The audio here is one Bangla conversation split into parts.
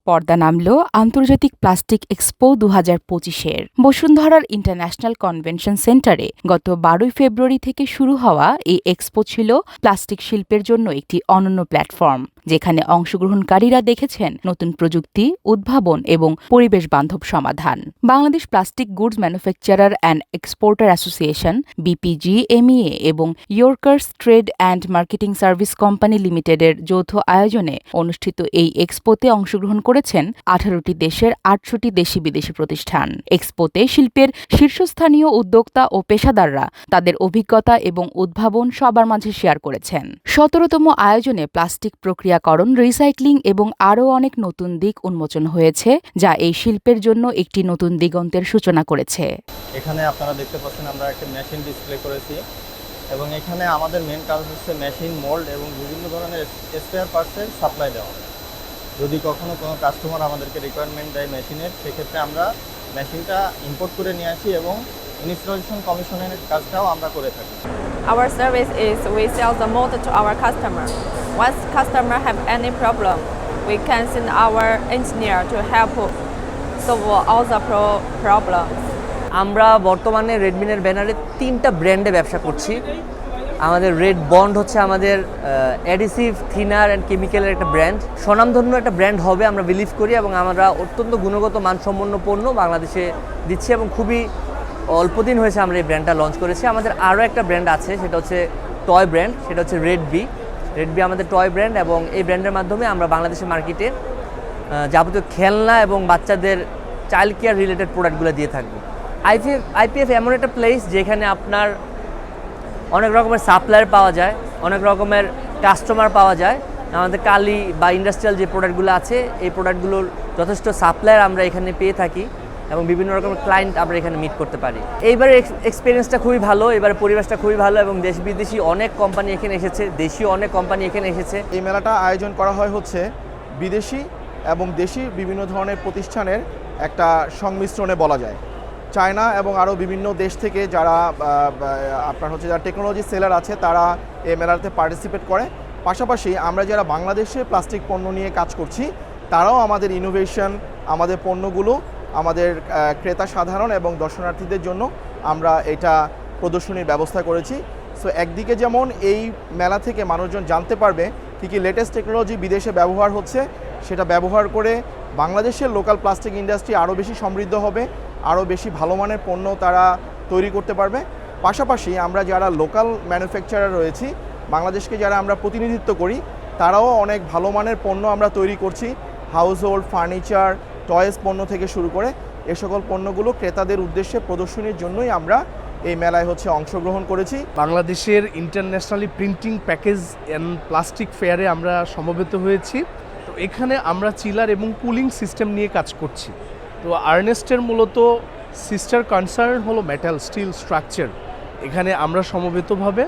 পর্দা নামল আন্তর্জাতিক প্লাস্টিক এক্সপো 2025-এর। বসুন্ধরার ইন্টারন্যাশনাল কনভেনশন সেন্টারে গত 12 ফেব্রুয়ারি থেকে শুরু হওয়া এই এক্সপো ছিল প্লাস্টিক শিল্পের জন্য একটি অনন্য প্ল্যাটফর্ম, যেখানে অংশগ্রহণকারীরা দেখেছেন নতুন প্রযুক্তি, উদ্ভাবন এবং পরিবেশ বান্ধব সমাধান। Bangladesh plastic goods manufacturer and exporter association BPG-MEA এবং Yorkers trade and marketing service company লিমিটেডের যৌথ আয়োজনে অনুষ্ঠিত এই এক্সপোতে অংশগ্রহণ করেছেন 18টি দেশের 800টি দেশি বিদেশি প্রতিষ্ঠান। এক্সপোতে শিল্পের শীর্ষস্থানীয় উদ্যোক্তা ও পেশাদাররা তাদের অভিজ্ঞতা এবং উদ্ভাবন সবার মাঝে শেয়ার করেছেন। 17তম আয়োজনে প্লাস্টিক প্রক্রিয়াকরণ, রিসাইক্লিং এবং আরও অনেক নতুন দিক উন্মোচন হয়েছে, যা এই শিল্পের জন্য একটি নতুন দিগন্তের সূচনা করেছে। এখানে আপনারা দেখতে পাচ্ছেন আমরা একটা মেশিন ডিসপ্লে করেছি এবং এখানে আমাদের মেন কাজ হচ্ছে মেশিন মোল্ড এবং বিভিন্ন ধরনের স্পেয়ার পার্টসের সাপ্লাই দেওয়া। যদি কখনো কোনো কাস্টমার আমাদেরকে রিকোয়ারমেন্ট দেয় মেশিনের, সেক্ষেত্রে আমরা মেশিনটা ইম্পোর্ট করে নিয়ে আসি এবং ইনস্টলেশন কমিশনের কাজটাও আমরা করে থাকি। Our service is we sell the mold to our customer. Once customer have any problem, we can send our engineer to help solve all the problems. আমরা বর্তমানে রেডমিনের ব্যানারে 3টা ব্র্যান্ডে ব্যবসা করছি। আমাদের রেড বন্ড হচ্ছে আমাদের অ্যাডিসিভ, থিনার অ্যান্ড কেমিক্যালের একটা ব্র্যান্ড, স্বনামধন্য একটা ব্র্যান্ড হবে আমরা বিলিভ করি, এবং আমরা অত্যন্ত গুণগত মানসম্পন্ন পণ্য বাংলাদেশে দিচ্ছি এবং খুবই অল্প দিন হয়েছে আমরা এই ব্র্যান্ডটা লঞ্চ করেছি। আমাদের আরও একটা ব্র্যান্ড আছে, সেটা হচ্ছে টয় ব্র্যান্ড, সেটা হচ্ছে রেডবি আমাদের টয় ব্র্যান্ড, এবং এই ব্র্যান্ডের মাধ্যমে আমরা বাংলাদেশের মার্কেটে যাবতীয় খেলনা এবং বাচ্চাদের চাইল্ড কেয়ার রিলেটেড প্রোডাক্টগুলো দিয়ে থাকবো। আইপিএফ এমন একটা প্লেস যেখানে আপনার অনেক রকমের সাপ্লায়ার পাওয়া যায়, অনেক রকমের কাস্টমার পাওয়া যায়। আমাদের কালি বা ইন্ডাস্ট্রিয়াল যে প্রোডাক্টগুলো আছে, এই প্রোডাক্টগুলোর যথেষ্ট সাপ্লায়ার আমরা এখানে পেয়ে থাকি এবং বিভিন্ন রকমের ক্লায়েন্ট আমরা এখানে মিট করতে পারি। এইবারের এক্সপিরিয়েন্সটা খুবই ভালো, এবার পরিবেশটা খুবই ভালো এবং দেশ বিদেশি অনেক কোম্পানি এখানে এসেছে, দেশীয় অনেক কোম্পানি এখানে এসেছে। এই মেলাটা আয়োজন করা হয় হচ্ছে বিদেশি এবং দেশি বিভিন্ন ধরনের প্রতিষ্ঠানের একটা সংমিশ্রণে বলা যায়। চায়না এবং আরও বিভিন্ন দেশ থেকে যারা আপনার হচ্ছে যারা টেকনোলজি সেলার আছে, তারা এই মেলাতে পার্টিসিপেট করে। পাশাপাশি আমরা যারা বাংলাদেশে প্লাস্টিক পণ্য নিয়ে কাজ করছি, তারাও আমাদের ইনোভেশন, আমাদের পণ্যগুলো আমাদের ক্রেতা সাধারণ এবং দর্শনার্থীদের জন্য আমরা এটা প্রদর্শনীর ব্যবস্থা করেছি। সো একদিকে যেমন এই মেলা থেকে মানুষজন জানতে পারবে কী কী লেটেস্ট টেকনোলজি বিদেশে ব্যবহার হচ্ছে, সেটা ব্যবহার করে বাংলাদেশের লোকাল প্লাস্টিক ইন্ডাস্ট্রি আরও বেশি সমৃদ্ধ হবে, আরও বেশি ভালো মানের পণ্য তারা তৈরি করতে পারবে। পাশাপাশি আমরা যারা লোকাল ম্যানুফ্যাকচারার রয়েছি, বাংলাদেশকে যারা আমরা প্রতিনিধিত্ব করি, তারাও অনেক ভালো মানের পণ্য আমরা তৈরি করছি। হাউস হোল্ড, ফার্নিচার, টয়েস পণ্য থেকে শুরু করে এ সকল পণ্যগুলো ক্রেতাদের উদ্দেশ্যে প্রদর্শনীর জন্যই আমরা এই মেলায় অংশগ্রহণ করেছি। বাংলাদেশের internationally printing package and plastic ফেয়ারে আমরা সমবেত হয়েছি। তো এখানে আমরা চিলার এবং কুলিং সিস্টেম নিয়ে কাজ করছি। তো আর্নেস্টের মূলত সিস্টার কনসার্ন হলো মেটাল স্টিল স্ট্রাকচার। এখানে আমরা সমবেতভাবে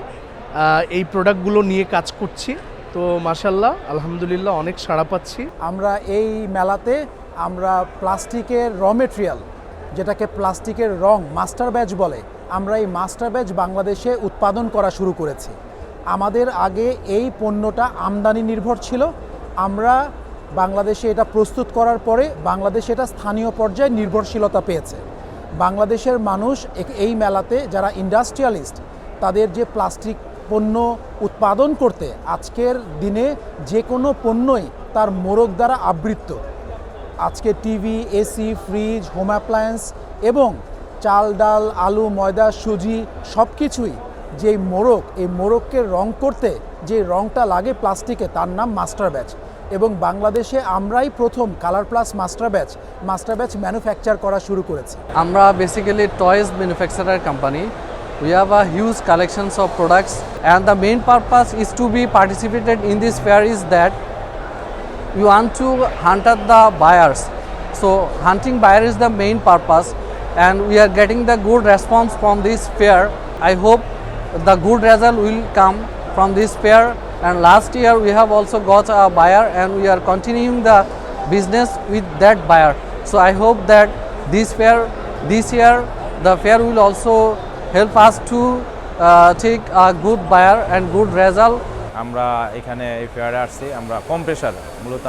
এই প্রোডাক্টগুলো নিয়ে কাজ করছি। তো মাশাআল্লাহ, আলহামদুলিল্লাহ, অনেক সাড়া পাচ্ছি। আমরা এই মেলাতে আমরা প্লাস্টিকের র মেটেরিয়াল, যেটাকে প্লাস্টিকের রং মাস্টার ব্যাচ বলে, আমরা এই মাস্টার ব্যাচ বাংলাদেশে উৎপাদন করা শুরু করেছি। আমাদের আগে এই পণ্যটা আমদানি নির্ভর ছিল। আমরা বাংলাদেশে এটা প্রস্তুত করার পরে বাংলাদেশে এটা স্থানীয় পর্যায়ে নির্ভরশীলতা পেয়েছে। বাংলাদেশের মানুষ এই মেলাতে যারা ইন্ডাস্ট্রিয়ালিস্ট, তাদের যে প্লাস্টিক পণ্য উৎপাদন করতে আজকের দিনে যে কোনো পণ্যই তার মোড়ক দ্বারা আবৃত। আজকে TV, AC, fridge, home appliance এবং চাল, ডাল, আলু, ময়দা, সুজি সব কিছুই যে মোড়ক, এই মোড়ককে রং করতে যে রংটা লাগে প্লাস্টিকে, তার নাম মাস্টার ব্যাচ। এবং বাংলাদেশে আমরাই প্রথম colour plus master batch manufacture করা শুরু করেছি। আমরা basically toys manufacturer company. We have a huge collections of products, and the main purpose is to be participated in this fair is that we want to hunt up the buyers. So hunting buyer is the main purpose, and we are getting the good response from this fair. I hope the good result will come from this fair. And last year we have also got a buyer, and we are continuing the business with that buyer. So I hope that this year the fair will also help us to take a good buyer and good result. আমরা এখানে এই ফেয়ারে আসছি। আমরা কম্প্রেসার, মূলত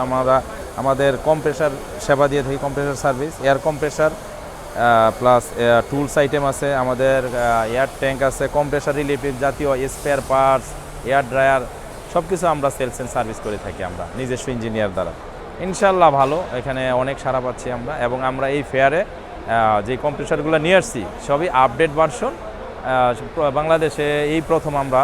আমাদের কম্প্রেসার সেবা দিয়ে থাকি, compressor service, air compressor plus tools item আছে, আমাদের এয়ার ট্যাঙ্ক আছে, কম্প্রেসার রিলেটেড জাতীয় স্পেয়ার পার্টস, এয়ার ড্রায়ার সব কিছু আমরা সেলস অ্যান্ড সার্ভিস করে থাকি আমরা নিজস্ব ইঞ্জিনিয়ার দ্বারা। ইনশাল্লাহ ভালো, এখানে অনেক সাড়া পাচ্ছি আমরা। এবং আমরা এই ফেয়ারে যে কম্প্রেসারগুলো নিয়ে আসছি সবই আপডেট ভার্সন। বাংলাদেশে এই প্রথম আমরা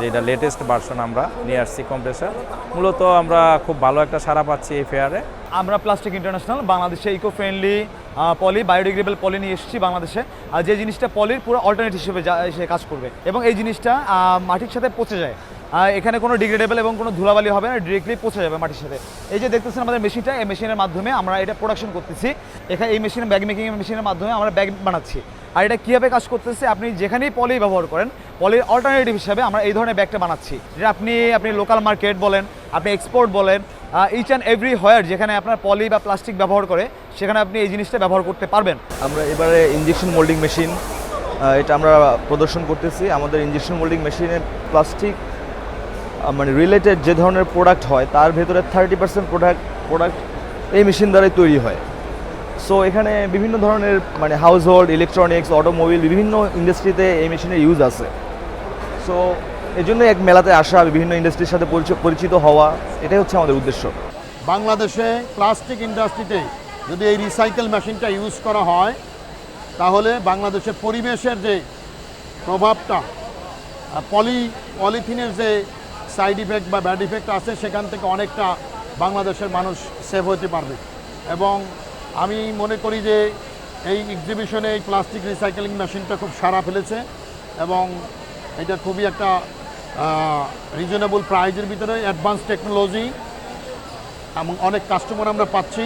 যেটা লেটেস্ট ভার্সন আমরা নিয়ে আসছি কম্প্রেসার। মূলত আমরা খুব ভালো একটা সাড়া পাচ্ছি এই ফেয়ারে। আমরা প্লাস্টিক ইন্টারন্যাশনাল বাংলাদেশে ইকো ফ্রেন্ডলি পলি, বায়োডিগ্রেডেবল পলি নিয়ে এসেছি বাংলাদেশে। আর যে জিনিসটা পলির পুরো অল্টারনেট হিসেবে সে কাজ করবে এবং এই জিনিসটা মাটির সাথে পচে যায়। এখানে কোনো ডিগ্রেডেবল এবং কোনো ধুলাবালি হবে না, ডিরেক্টলি পচে যাবে মাটির সাথে। এই যে দেখতেছেন আমাদের মেশিনটা, এই মেশিনের মাধ্যমে আমরা এটা প্রোডাকশন করতেছি। এখানে এই মেশিন ব্যাগ মেকিং মেশিনের মাধ্যমে আমরা ব্যাগ বানাচ্ছি। আর এটা কীভাবে কাজ করতেছে, আপনি যেখানেই পলি ব্যবহার করেন, পলির অল্টারনেটিভ হিসাবে আমরা এই ধরনের ব্যাগটা বানাচ্ছি, যেটা আপনি লোকাল মার্কেট বলেন, আপনি এক্সপোর্ট বলেন, ইচ অ্যান্ড এভরি হোয়ার যেখানে আপনার পলি বা প্লাস্টিক ব্যবহার করে সেখানে আপনি এই জিনিসটা ব্যবহার করতে পারবেন। আমরা এবারে ইনজেকশন মোল্ডিং মেশিন এটা আমরা প্রদর্শন করতেছি। আমাদের ইনজেকশন মোল্ডিং মেশিনে প্লাস্টিক মানে রিলেটেড যে ধরনের প্রোডাক্ট হয় তার ভেতরে 30% প্রোডাক্ট এই মেশিন দ্বারাই তৈরি হয়। সো এখানে বিভিন্ন ধরনের মানে হাউস হোল্ড, ইলেকট্রনিক্স, অটোমোবাইল, বিভিন্ন ইন্ডাস্ট্রিতে এই মেশিনের ইউজ আছে। সো এই জন্য এক মেলাতে আসা, বিভিন্ন ইন্ডাস্ট্রির সাথে পরিচিত হওয়া, এটাই হচ্ছে আমাদের উদ্দেশ্য। বাংলাদেশে প্লাস্টিক ইন্ডাস্ট্রিতে যদি এই রিসাইকেল মেশিনটা ইউজ করা হয় তাহলে বাংলাদেশের পরিবেশের যে প্রভাবটা, পলিথিনের যে সাইড ইফেক্ট বা ব্যাড ইফেক্ট আছে সেখান থেকে অনেকটা বাংলাদেশের মানুষ সেভ হতে পারবে। এবং আমি মনে করি যে এই এক্সিবিশনে এই প্লাস্টিক রিসাইকেলিং মেশিনটা খুব সাড়া ফেলেছে এবং এটা খুবই একটা রিজনেবল প্রাইজের ভিতরে অ্যাডভান্স টেকনোলজি এবং অনেক কাস্টমার আমরা পাচ্ছি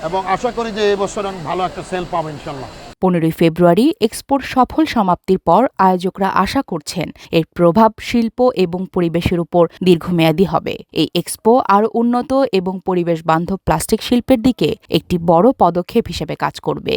এবং আশা করি যে এবছর ভালো একটা সেল পাবো ইনশাল্লাহ। 15 ফেব্রুয়ারি এক্সপোর সফল সমাপ্তির পর আয়োজকরা আশা করছেন এর প্রভাব শিল্প এবং পরিবেশের উপর দীর্ঘমেয়াদী হবে। এই এক্সপো আরও উন্নত এবং পরিবেশ বান্ধব প্লাস্টিক শিল্পের দিকে একটি বড় পদক্ষেপ হিসেবে কাজ করবে।